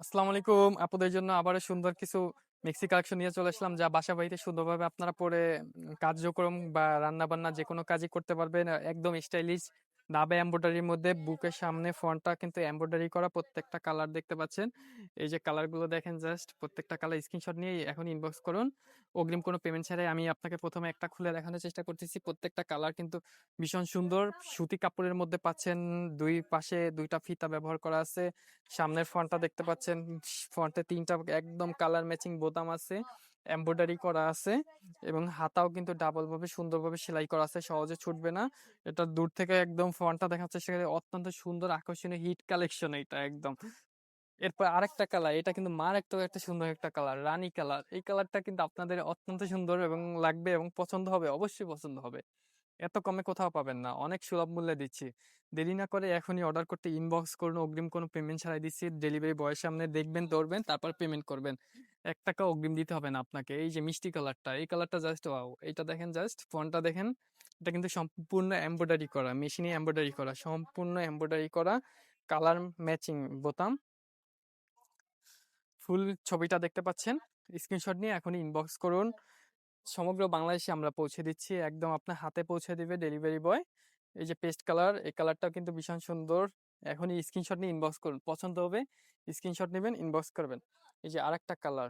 আসসালামু আলাইকুম। আপনাদের জন্য আবারও সুন্দর কিছু মেক্সি কালেকশন নিয়ে চলে আসলাম, যা বাসা বাড়িতে সুন্দরভাবে আপনারা পরে কার্যক্রম বা রান্না-বান্না যেকোনো কাজই করতে পারবেন। একদম স্টাইলিশ নাবে এমব্রয়ডারির মধ্যে বুকের সামনে ফ্রন্টটা কিন্তু এমব্রয়ডারি করা, প্রত্যেকটা কালার দেখতে পাচ্ছেন। এই যে কালারগুলো দেখেন, জাস্ট প্রত্যেকটা কালার স্ক্রিনশট নিয়ে এখন ইনবক্স করুন। অগ্রিম কোনো পেমেন্ট ছাড়াই আমি আপনাকে প্রথমে একটা খুলে দেখানোর চেষ্টা করতেছি। প্রত্যেকটা কালার কিন্তু ভীষণ সুন্দর। সুতি কাপড়ের মধ্যে পাচ্ছেন, দুই পাশে ২ টা ফিতা ব্যবহার করা আছে। সামনের ফ্রন্টটা দেখতে পাচ্ছেন, ফ্রন্টে ৩ টা একদম কালার ম্যাচিং বোতাম আছে, এমব্রয়ডারি করা আছে এবং হাতাও কিন্তু ডাবল ভাবে সুন্দরভাবে সেলাই করা আছে, সহজে ছুটবে না। এটা দূর থেকে একদম ফ্রন্টটা দেখাচ্ছে, সেখানে অত্যন্ত সুন্দর আকর্ষণীয় হিট কালেকশন এটা একদম। এরপর আরেকটা কালার, এটা কিন্তু মারাত্মক একটা সুন্দর একটা কালার, রানী কালার। এই কালারটা কিন্তু আপনাদের অত্যন্ত সুন্দর এবং লাগবে এবং পছন্দ হবে, অবশ্যই পছন্দ হবে। এত কমে কোথাও পাবেন না, অনেক সুলভ মূল্যে দিচ্ছি। দেরি না করে এখনই অর্ডার করতে ইনবক্স করুন, অগ্রিম কোনো পেমেন্ট ছাড়াই দিচ্ছি। ডেলিভারি বয়ের সামনে দেখবেন, ধরবেন, তারপর পেমেন্ট করবেন। ১ টাকা অগ্রিম দিতে হবে না আপনাকে। এই যে মিষ্টি কালারটা, এই কালারটা জাস্ট ওয়াও। এইটা দেখেন, জাস্ট ফন্টটা দেখেন। এটা কিন্তু সম্পূর্ণ এমব্রয়ডারি করা, মেশিনে এমব্রয়ডারি করা, সম্পূর্ণ এমব্রয়ডারি করা, কালার ম্যাচিং বোতাম। ফুল ছবিটা দেখতে পাচ্ছেন। স্ক্রিনশট নিয়ে এখনই ইনবক্স করুন। সমগ্র বাংলাদেশে আমরা পৌঁছে দিচ্ছি, একদম আপনার হাতে পৌঁছে দিবে ডেলিভারি বয়। এই যে পেস্ট কালার, এই কালারটাও কিন্তু ভীষণ সুন্দর। এখনই স্ক্রিনশট নিয়ে ইনবক্স করুন, পছন্দ হবে স্ক্রিনশট নেবেন, ইনবক্স করবেন। এই যে আরেকটা কালার,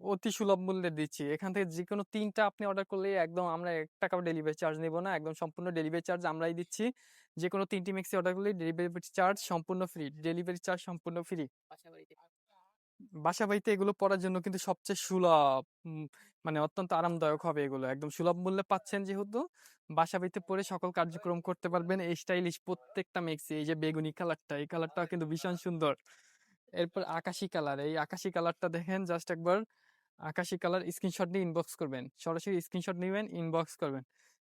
অতি সুলভ মূল্যে দিচ্ছি। এখান থেকে যে কোনো ৩টা আপনি অর্ডার করলে একদম আমরা ১ টাকাও ডেলিভারি চার্জ নেব না, একদম সম্পূর্ণ ডেলিভারি চার্জ আমরাই দিচ্ছি। যে কোনো ৩টি মেক্সি অর্ডার করলে ডেলিভারি চার্জ সম্পূর্ণ ফ্রি, ডেলিভারি চার্জ সম্পূর্ণ ফ্রি। বাসাবাড়িতে এগুলো পড়ার জন্য কিন্তু সবচেয়ে সুলভ, মানে অত্যন্ত আরামদায়ক হবে এগুলো। একদম সুলভ মূল্যে পাচ্ছেন যেহেতু, বাসাবাড়িতে পরে সকল কার্যক্রম করতে পারবেন। এই স্টাইলিশ প্রত্যেকটা মেক্সি, এই যে বেগুনি কালারটা, এই কালারটাও কিন্তু ভীষণ সুন্দর। এরপর আকাশি কালার, এই আকাশি কালারটা দেখেন জাস্ট একবার। আকাশি কালার স্ক্রিনশট নিয়ে ইনবক্স করবেন, সরাসরি স্ক্রিনশট নিবেন, ইনবক্স করবেন।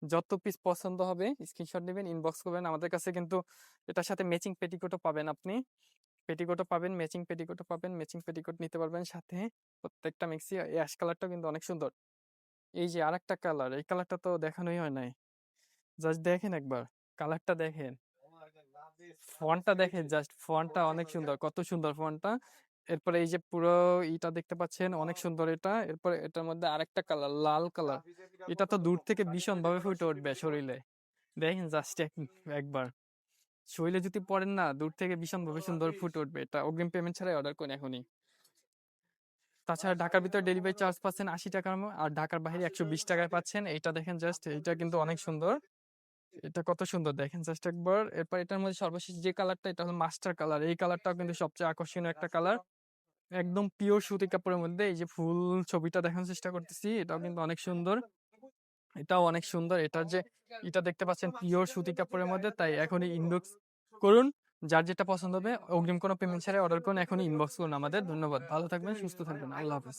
যত পিস পছন্দ হবে স্ক্রিনশট নিবেন, ইনবক্স করবেন। আমাদের কাছে কিন্তু এটার সাথে ম্যাচিং পেটিকোটও পাবেন আপনি। পেটিকোটও পাবেন, ম্যাচিং পেটিকোটও পাবেন, ম্যাচিং পেটিকোট নিতে পারবেন সাথে। প্রত্যেকটা মিক্সি, এই অ্যাশ কালারটাও কিন্তু অনেক সুন্দর। এই যে আরেকটা কালার, এই কালারটা তো দেখানোই হয় নাই, জাস্ট দেখেন একবার, কালারটা দেখেন, ফন্টটা দেখেন, জাস্ট ফন্টটা অনেক সুন্দর, কত সুন্দর ফন্টটা। এরপরে এই যে পুরো ইটা দেখতে পাচ্ছেন, অনেক সুন্দর এটা। এরপরে এটার মধ্যে আরেকটা কালার, লাল কালার। এটা তো দূর থেকে ভীষণ ভাবে ফুটে উঠবে শরীরে, দেখেন জাস্ট একবার। শরীরে যদি পড়েন না, দূর থেকে ভীষণ ভাবে সুন্দর ফুটে উঠবে। এটা অগ্রিম পেমেন্ট ছাড়াই অর্ডার করেন এখনই। তাছাড়া ঢাকার ভিতরে ডেলিভারি চার্জ পাচ্ছেন ৮০ টাকার আর ঢাকার বাইরে ১২০ টাকায় পাচ্ছেন। এইটা দেখেন জাস্ট, এইটা কিন্তু অনেক সুন্দর। এটা কত সুন্দর দেখেন জাস্ট একবার। এরপর এটার মধ্যে সর্বশেষ যে কালারটা, এটা হলো মাস্টার কালার। এই কালারটাও কিন্তু সবচেয়ে আকর্ষণীয় একটা কালার, একদম পিওর সুতি কাপড়ের মধ্যে। এই যে ফুল ছবিটা দেখানোর চেষ্টা করতেছি, এটাও কিন্তু অনেক সুন্দর। এটাও অনেক সুন্দর। এটার যে এটা দেখতে পাচ্ছেন পিওর সুতি কাপড়ের মধ্যে, তাই এখনই ইনবক্স করুন। যার যেটা পছন্দ হবে অগ্রিম কোনো পেমেন্ট ছাড়াই অর্ডার করুন, এখনই ইনবক্স করুন আমাদের। ধন্যবাদ, ভালো থাকবেন, সুস্থ থাকবেন, আল্লাহ হাফেজ।